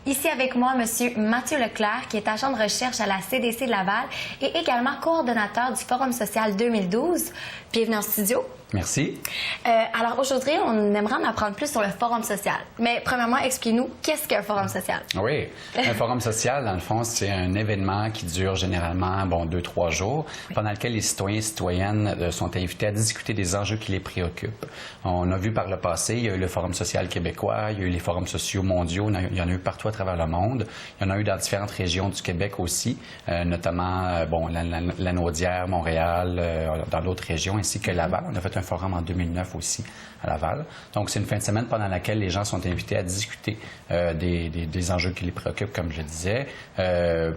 Ici avec moi, M. Mathieu Leclerc, qui est agent de recherche à la CDC de Laval et également coordonnateur du Forum social 2012. Bienvenue en studio. Merci. Alors aujourd'hui, on aimerait en apprendre plus sur le Forum social. Mais premièrement, expliquez-nous, qu'est-ce qu'un Forum social? Oui, un Forum social, dans le fond, c'est un événement qui dure généralement 2-3 jours, pendant lequel les citoyens et citoyennes sont invités à discuter des enjeux qui les préoccupent. On a vu par le passé, il y a eu le Forum social québécois, il y a eu les forums sociaux mondiaux, il y en a eu partout à travers le monde. Il y en a eu dans différentes régions du Québec aussi, notamment la Naudière, Montréal, dans d'autres régions, ainsi que Laval. On a fait un forum en 2009 aussi à Laval. Donc, c'est une fin de semaine pendant laquelle les gens sont invités à discuter des enjeux qui les préoccupent, comme je le disais,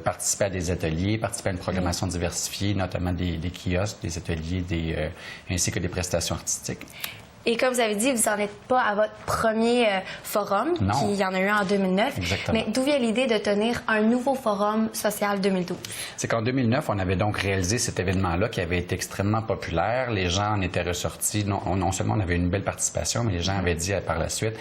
participer à des ateliers, participer à une programmation diversifiée, notamment des kiosques, des ateliers, ainsi que des prestations artistiques. Et comme vous avez dit, vous n'en êtes pas à votre premier forum, qui y en a eu en 2009. Exactement. Mais d'où vient l'idée de tenir un nouveau forum social 2012? C'est qu'en 2009, on avait donc réalisé cet événement-là qui avait été extrêmement populaire. Les gens en étaient ressortis. Non seulement on avait une belle participation, mais les gens avaient dit par la suite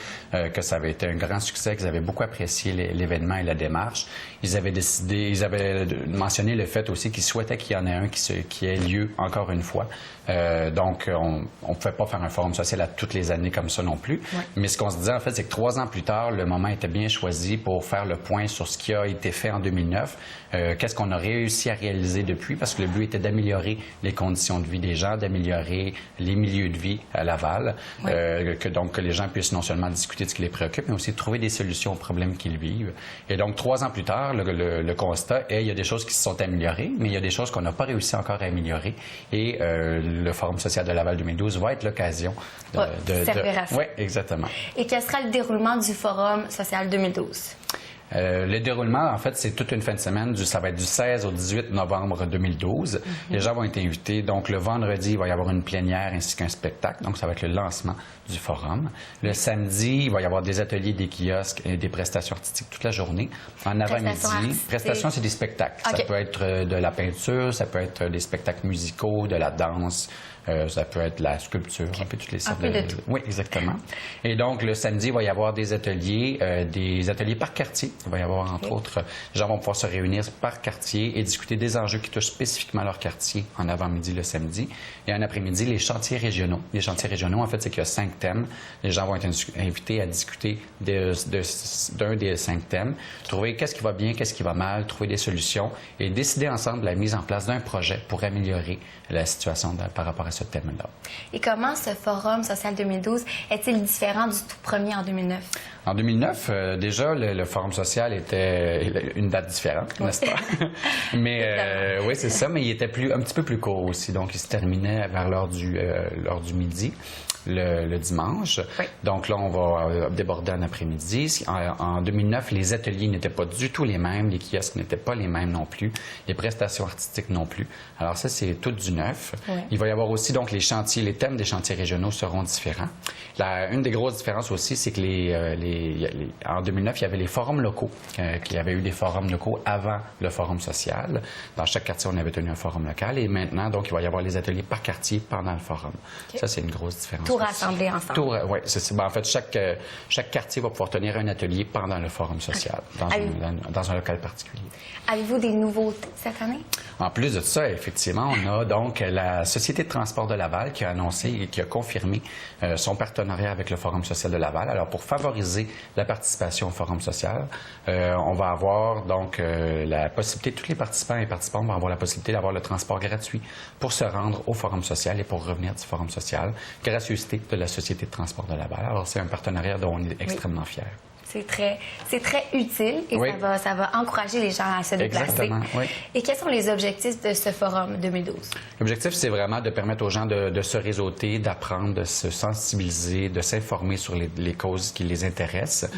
que ça avait été un grand succès, qu'ils avaient beaucoup apprécié l'événement et la démarche. Ils avaient mentionné le fait aussi qu'ils souhaitaient qu'il y en ait un qui ait lieu encore une fois. Donc, on ne pouvait pas faire un forum social à toutes les années comme ça non plus. Ouais. Mais ce qu'on se disait, en fait, c'est que 3 ans plus tard, le moment était bien choisi pour faire le point sur ce qui a été fait en 2009. Qu'est-ce qu'on a réussi à réaliser depuis? Parce que le but était d'améliorer les conditions de vie des gens, d'améliorer les milieux de vie à Laval. Ouais. Que les gens puissent non seulement discuter de ce qui les préoccupe, mais aussi de trouver des solutions aux problèmes qu'ils vivent. Et donc, 3 ans plus tard, le constat est il y a des choses qui se sont améliorées, mais il y a des choses qu'on n'a pas réussi encore à améliorer. Et le Forum social de Laval 2012 va être l'occasion de servir à ça. Oui, exactement. Et quel sera le déroulement du Forum social 2012? Le déroulement, en fait, c'est toute une fin de semaine. Ça va être du 16 au 18 novembre 2012. Les gens vont être invités. Donc, le vendredi, il va y avoir une plénière ainsi qu'un spectacle. Donc, ça va être le lancement du forum. Le samedi, il va y avoir des ateliers, des kiosques et des prestations artistiques toute la journée. En avant-midi, prestations, c'est des spectacles. Okay. Ça peut être de la peinture, ça peut être des spectacles musicaux, de la danse. Ça peut être la sculpture, un peu toutes les sortes de tout. Oui, exactement. Et donc, le samedi, il va y avoir des ateliers par quartier. Il va y avoir, entre autres, les gens vont pouvoir se réunir par quartier et discuter des enjeux qui touchent spécifiquement leur quartier en avant-midi le samedi. Et en après-midi, les chantiers régionaux. Les chantiers régionaux, en fait, c'est qu'il y a 5 thèmes. Les gens vont être invités à discuter d'un des 5 thèmes, trouver qu'est-ce qui va bien, qu'est-ce qui va mal, trouver des solutions et décider ensemble la mise en place d'un projet pour améliorer la situation par rapport à ce thème-là. Et comment ce Forum social 2012 est-il différent du tout premier en 2009? En 2009, déjà, le Forum social était une date différente, n'est-ce pas? Mais oui, c'est ça, mais il était un petit peu plus court aussi. Donc, il se terminait vers l'heure du midi. Le dimanche. Oui. Donc là, on va déborder en après-midi. En 2009, les ateliers n'étaient pas du tout les mêmes, les kiosques n'étaient pas les mêmes non plus, les prestations artistiques non plus. Alors ça, c'est tout du neuf. Oui. Il va y avoir aussi donc les thèmes des chantiers régionaux seront différents. Une des grosses différences aussi, c'est que en 2009, il y avait les forums locaux, qu'il y avait eu des forums locaux avant le forum social. Dans chaque quartier, on avait tenu un forum local et maintenant, donc, il va y avoir les ateliers par quartier pendant le forum. Okay. Ça, c'est une grosse différence. Tout rassembler ensemble. Oui, en fait, chaque quartier va pouvoir tenir un atelier pendant le forum social, dans un local particulier. Avez-vous des nouveautés cette année? En plus de ça, effectivement, on a donc la Société de transport de Laval qui a annoncé et qui a confirmé son partenariat avec le Forum social de Laval. Alors, pour favoriser la participation au Forum social, on va avoir donc la possibilité, tous les participants et participantes vont avoir la possibilité d'avoir le transport gratuit pour se rendre au Forum social et pour revenir du Forum social, gracieuseté de la Société de transport de Laval. Alors, c'est un partenariat dont on est extrêmement fiers. C'est très utile et ça va encourager les gens à se déplacer. Exactement, oui. Et quels sont les objectifs de ce Forum 2012? L'objectif, c'est vraiment de permettre aux gens de se réseauter, d'apprendre, de se sensibiliser, de s'informer sur les causes qui les intéressent,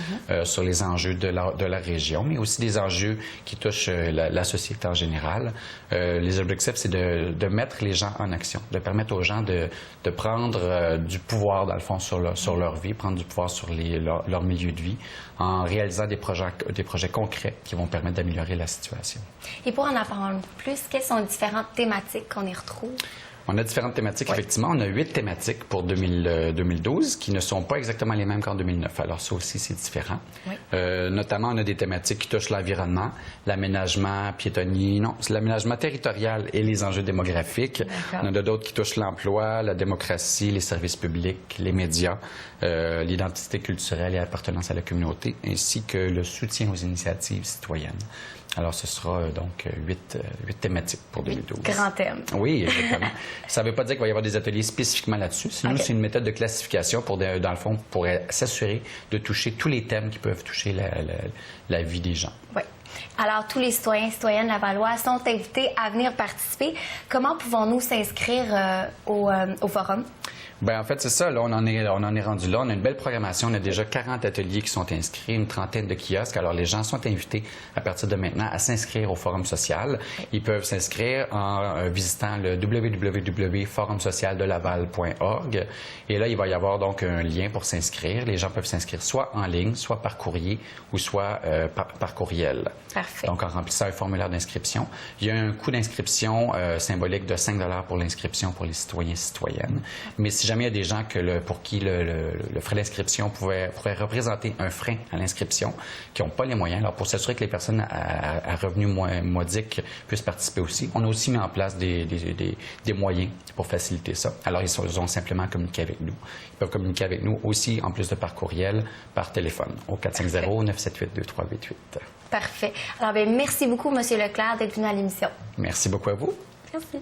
sur les enjeux de la région, mais aussi des enjeux qui touchent la société en général. Les objectifs, c'est de mettre les gens en action, de permettre aux gens de prendre du pouvoir, dans le fond, sur leur vie, prendre du pouvoir sur leur milieu de vie, en réalisant des projets concrets qui vont permettre d'améliorer la situation. Et pour en apprendre plus, quelles sont les différentes thématiques qu'on y retrouve? On a différentes thématiques, effectivement. On a 8 thématiques pour 2012 qui ne sont pas exactement les mêmes qu'en 2009. Alors ça aussi, c'est différent. Notamment, on a des thématiques qui touchent l'environnement, l'aménagement piétonnier, non, c'est l'aménagement territorial et les enjeux démographiques. On a d'autres qui touchent l'emploi, la démocratie, les services publics, les médias, l'identité culturelle et l'appartenance à la communauté, ainsi que le soutien aux initiatives citoyennes. Alors, ce sera donc 8 thématiques pour 2012. Grand thème. Oui, exactement. Ça ne veut pas dire qu'il va y avoir des ateliers spécifiquement là-dessus. Sinon, c'est une méthode de classification pour, dans le fond, pour s'assurer de toucher tous les thèmes qui peuvent toucher la vie des gens. Oui. Alors, tous les citoyens et citoyennes lavallois sont invités à venir participer. Comment pouvons-nous s'inscrire au forum? Bien, en fait, c'est ça. Là, on en est rendu là. On a une belle programmation. On a déjà 40 ateliers qui sont inscrits, une trentaine de kiosques. Alors, les gens sont invités à partir de maintenant à s'inscrire au Forum social. Ils peuvent s'inscrire en visitant le www.forumsocialdelaval.org. Et là, il va y avoir donc un lien pour s'inscrire. Les gens peuvent s'inscrire soit en ligne, soit par courrier ou soit par courriel. Parfait. Donc, en remplissant un formulaire d'inscription. Il y a un coût d'inscription symbolique de 5 $ pour l'inscription pour les citoyens et citoyennes. Mais si jamais il y a des gens pour qui le frais d'inscription pourrait représenter un frein à l'inscription, qui n'ont pas les moyens, alors pour s'assurer que les personnes à revenus modiques puissent participer aussi, on a aussi mis en place des moyens pour faciliter ça. Alors, ils ont simplement communiqué avec nous. Ils peuvent communiquer avec nous aussi, en plus de par courriel, par téléphone, au 450-978-2388. Parfait. Alors, bien, merci beaucoup, M. Leclerc, d'être venu à l'émission. Merci beaucoup à vous. Merci.